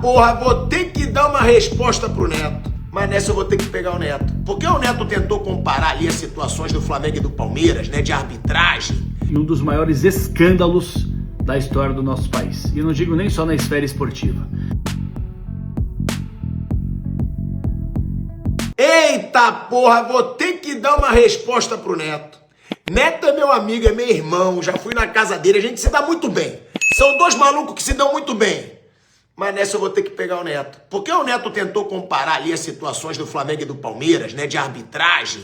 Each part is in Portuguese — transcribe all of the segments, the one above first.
porra, vou ter que dar uma resposta pro Neto. Mas nessa eu vou ter que pegar o Neto. Porque o Neto tentou comparar ali as situações do Flamengo e do Palmeiras, né, de arbitragem. E um dos maiores escândalos da história do nosso país. E não digo nem só na esfera esportiva. Eita porra, vou ter que dar uma resposta pro Neto. Neto é meu amigo, é meu irmão, já fui na casa dele, a gente se dá muito bem. São dois malucos que se dão muito bem. Mas nessa eu vou ter que pegar o Neto. Porque o Neto tentou comparar ali as situações do Flamengo e do Palmeiras, né, de arbitragem.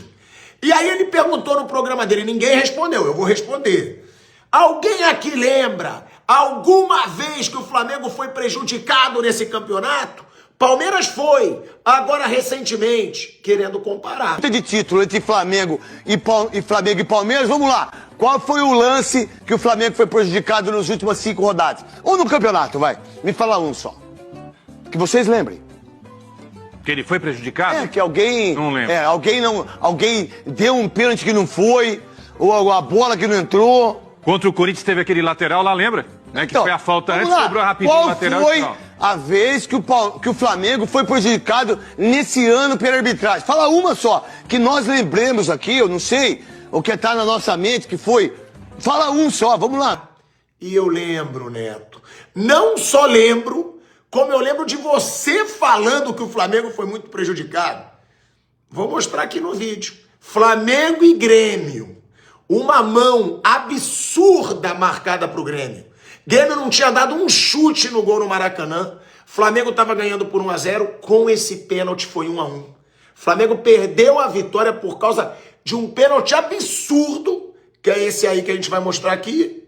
E aí ele perguntou no programa dele, ninguém respondeu, eu vou responder. Alguém aqui lembra alguma vez que o Flamengo foi prejudicado nesse campeonato? Palmeiras foi, agora recentemente, querendo comparar. De título entre Flamengo e Palmeiras, vamos lá. Qual foi o lance que o Flamengo foi prejudicado nas últimas 5 rodadas? Ou no campeonato, vai. Me fala um só. Que vocês lembrem. Que ele foi prejudicado? É, que alguém... Não lembro. Alguém deu um pênalti que não foi, ou a bola que não entrou. Contra o Corinthians teve aquele lateral lá, lembra? Né, que Então, foi a falta vamos antes, lá. sobrou rapidinho o lateral. Qual foi a vez que o Flamengo foi prejudicado nesse ano pela arbitragem? Fala uma só, que nós lembremos aqui, eu não sei, o que tá na nossa mente, que foi... Fala um só, vamos lá. E eu lembro, Neto. Não só lembro, como eu lembro de você falando que o Flamengo foi muito prejudicado. Vou mostrar aqui no vídeo. Flamengo e Grêmio. Uma mão absurda marcada pro Grêmio. Grêmio não tinha dado um chute no gol no Maracanã. Flamengo estava ganhando por 1-0. Com esse pênalti foi 1-1. Flamengo perdeu a vitória por causa de um pênalti absurdo, que é esse aí que a gente vai mostrar aqui.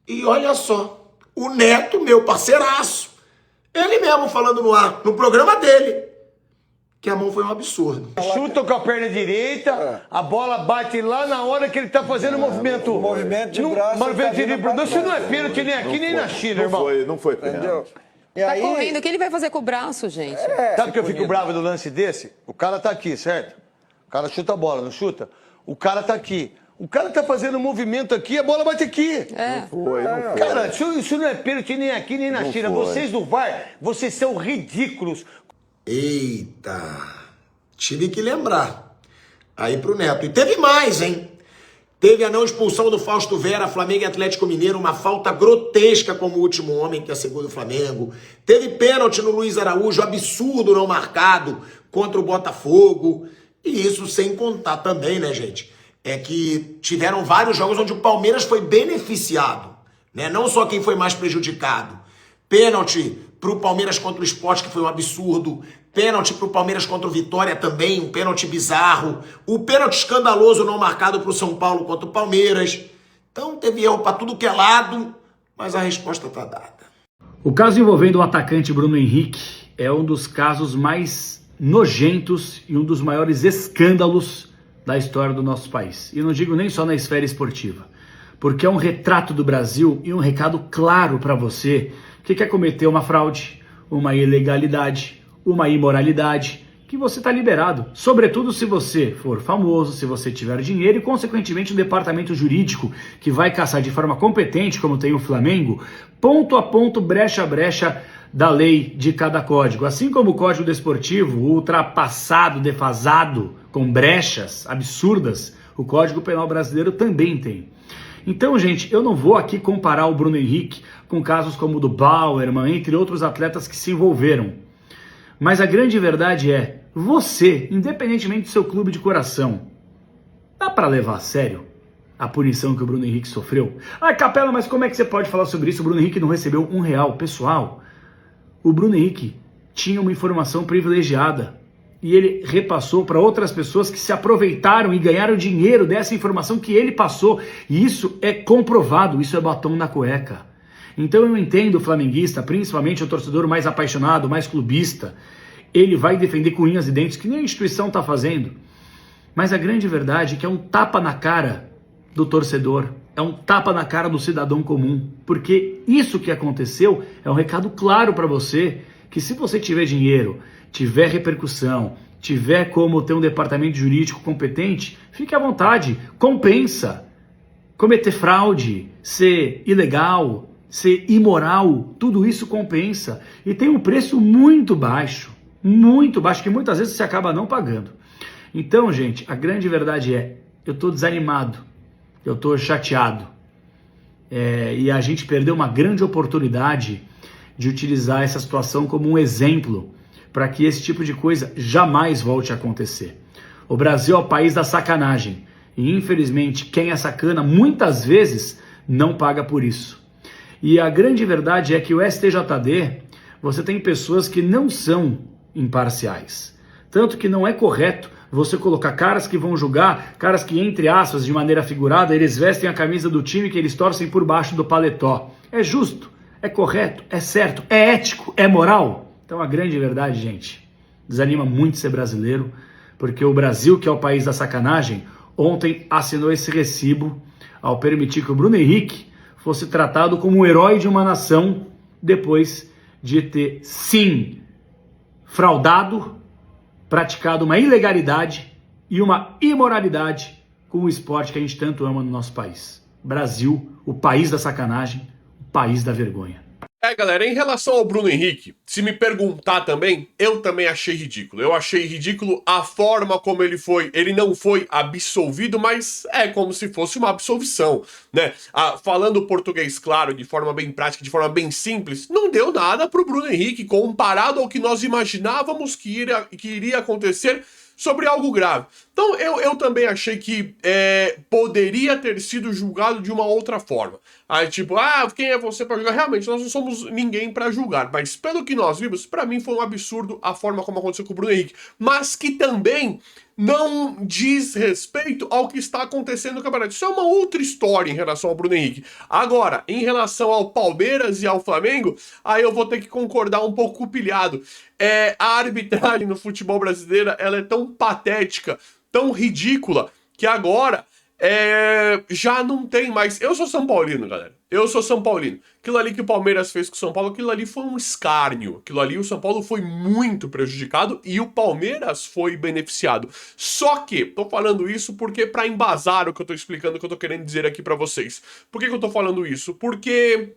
E olha só, o Neto, meu parceiraço, ele mesmo falando no ar, no programa dele, que a mão foi um absurdo. Chuta com a perna direita, a bola bate lá na hora que ele tá fazendo o movimento. O movimento de braço. Isso não é pênalti nem aqui, nem na China, irmão. Não foi pênalti. E Tá aí, correndo, o que ele vai fazer com o braço, gente? Sabe que eu fico bravo do lance desse? O cara tá aqui, certo? O cara chuta a bola, não chuta? O cara tá aqui. O cara tá fazendo um movimento aqui, a bola bate aqui. não foi. Cara, isso não é pênalti nem aqui, nem na China. foi. Vocês do VAR, vocês são ridículos. Eita, tive que lembrar. Aí pro Neto. E teve mais, hein? Teve a não expulsão do Fausto Vera, Flamengo e Atlético Mineiro, uma falta grotesca como o último homem, que é segundo o Flamengo. Teve pênalti no Luiz Araújo, absurdo não marcado, contra o Botafogo. E isso sem contar também, né, gente? É que tiveram vários jogos onde o Palmeiras foi beneficiado, né? Não só quem foi mais prejudicado. Pênalti pro Palmeiras contra o Sport, que foi um absurdo. Pênalti pro Palmeiras contra o Vitória também, um pênalti bizarro. O pênalti escandaloso não marcado pro São Paulo contra o Palmeiras. Então teve erro pra tudo que é lado, mas a resposta tá dada. O caso envolvendo o atacante Bruno Henrique é um dos casos mais nojentos e um dos maiores escândalos da história do nosso país. E não digo nem só na esfera esportiva, porque é um retrato do Brasil e um recado claro para você que quer cometer uma fraude, uma ilegalidade, uma imoralidade, que você está liberado. Sobretudo se você for famoso, se você tiver dinheiro e, consequentemente, um departamento jurídico que vai caçar de forma competente, como tem o Flamengo, ponto a ponto, brecha a brecha da lei de cada código. Assim como o Código Desportivo, ultrapassado, defasado, com brechas absurdas, o Código Penal brasileiro também tem. Então, gente, eu não vou aqui comparar o Bruno Henrique com casos como o do Bauerman, entre outros atletas que se envolveram. Mas a grande verdade é, você, independentemente do seu clube de coração, dá para levar a sério a punição que o Bruno Henrique sofreu? Ah, Capela, mas como é que você pode falar sobre isso? O Bruno Henrique não recebeu R$1. Pessoal, o Bruno Henrique tinha uma informação privilegiada e ele repassou para outras pessoas que se aproveitaram e ganharam dinheiro dessa informação que ele passou. E isso é comprovado, isso é batom na cueca. Então eu entendo o flamenguista, principalmente o torcedor mais apaixonado, mais clubista. Ele vai defender com unhas e dentes, que nem a instituição está fazendo. Mas a grande verdade é que é um tapa na cara do torcedor, é um tapa na cara do cidadão comum. Porque isso que aconteceu é um recado claro para você, que se você tiver dinheiro, tiver repercussão, tiver como ter um departamento jurídico competente, fique à vontade, compensa. Cometer fraude, ser ilegal, ser imoral, tudo isso compensa. E tem um preço muito baixo, que muitas vezes você acaba não pagando. Então, gente, a grande verdade é, eu estou desanimado, eu estou chateado. E a gente perdeu uma grande oportunidade de utilizar essa situação como um exemplo para que esse tipo de coisa jamais volte a acontecer. O Brasil é o país da sacanagem e, infelizmente, quem é sacana muitas vezes não paga por isso. E a grande verdade é que o STJD, você tem pessoas que não são imparciais. Tanto que não é correto você colocar caras que vão julgar, caras que, entre aspas, de maneira figurada, eles vestem a camisa do time que eles torcem por baixo do paletó. É justo, é correto, é certo, é ético, é moral? Então a grande verdade, gente, desanima muito ser brasileiro, porque o Brasil, que é o país da sacanagem, ontem assinou esse recibo ao permitir que o Bruno Henrique fosse tratado como um herói de uma nação depois de ter, sim, fraudado, praticado uma ilegalidade e uma imoralidade com o esporte que a gente tanto ama no nosso país. Brasil, o país da sacanagem, o país da vergonha. Galera, em relação ao Bruno Henrique, se me perguntar também, eu também achei ridículo. Eu achei ridículo a forma como ele foi. Ele não foi absolvido, mas é como se fosse uma absolvição, né? Falando português claro, de forma bem prática, de forma bem simples, não deu nada pro Bruno Henrique comparado ao que nós imaginávamos que iria acontecer sobre algo grave. Então eu também achei que poderia ter sido julgado de uma outra forma. Aí tipo, quem é você para julgar? Realmente, nós não somos ninguém para julgar, mas pelo que nós vimos, para mim foi um absurdo a forma como aconteceu com o Bruno Henrique, mas que também não diz respeito ao que está acontecendo no campeonato. Isso é uma outra história em relação ao Bruno Henrique. Agora, em relação ao Palmeiras e ao Flamengo, aí eu vou ter que concordar um pouco com o Pilhado. A arbitragem no futebol brasileiro, ela é tão patética, tão ridícula, que agora já não tem mais. Eu sou São Paulino, galera. Eu sou São Paulino. Aquilo ali que o Palmeiras fez com o São Paulo, aquilo ali foi um escárnio. Aquilo ali o São Paulo foi muito prejudicado e o Palmeiras foi beneficiado. Só que, tô falando isso porque pra embasar o que eu tô explicando, o que eu tô querendo dizer aqui pra vocês. Por que eu tô falando isso? Porque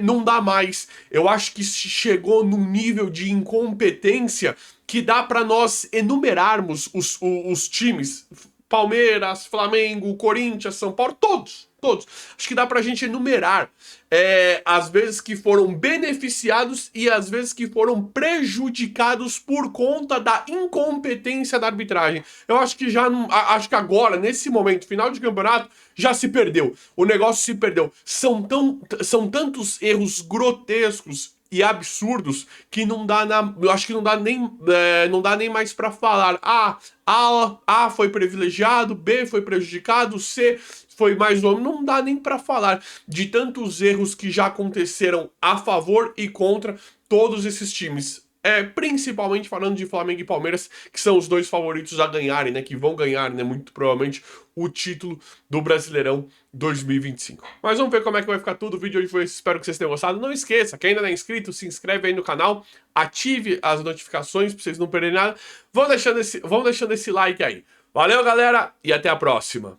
não dá mais. Eu acho que chegou num nível de incompetência que dá pra nós enumerarmos os times. Palmeiras, Flamengo, Corinthians, São Paulo, todos. Acho que dá pra gente enumerar as vezes que foram beneficiados e as vezes que foram prejudicados por conta da incompetência da arbitragem. Eu acho que acho que agora, nesse momento, final de campeonato, já se perdeu. O negócio se perdeu. São tantos erros grotescos e absurdos que eu acho que não dá nem mais pra falar. A foi privilegiado, B foi prejudicado, C foi mais ou menos. Não dá nem pra falar de tantos erros que já aconteceram a favor e contra todos esses times. Principalmente falando de Flamengo e Palmeiras, que são os dois favoritos a ganharem, né? Que vão ganhar, né? Muito provavelmente o título do Brasileirão 2025. Mas vamos ver como é que vai ficar tudo. O vídeo de hoje foi esse. Espero que vocês tenham gostado. Não esqueça, quem ainda não é inscrito, se inscreve aí no canal, ative as notificações pra vocês não perderem nada. Vão deixando esse like aí. Valeu, galera, e até a próxima.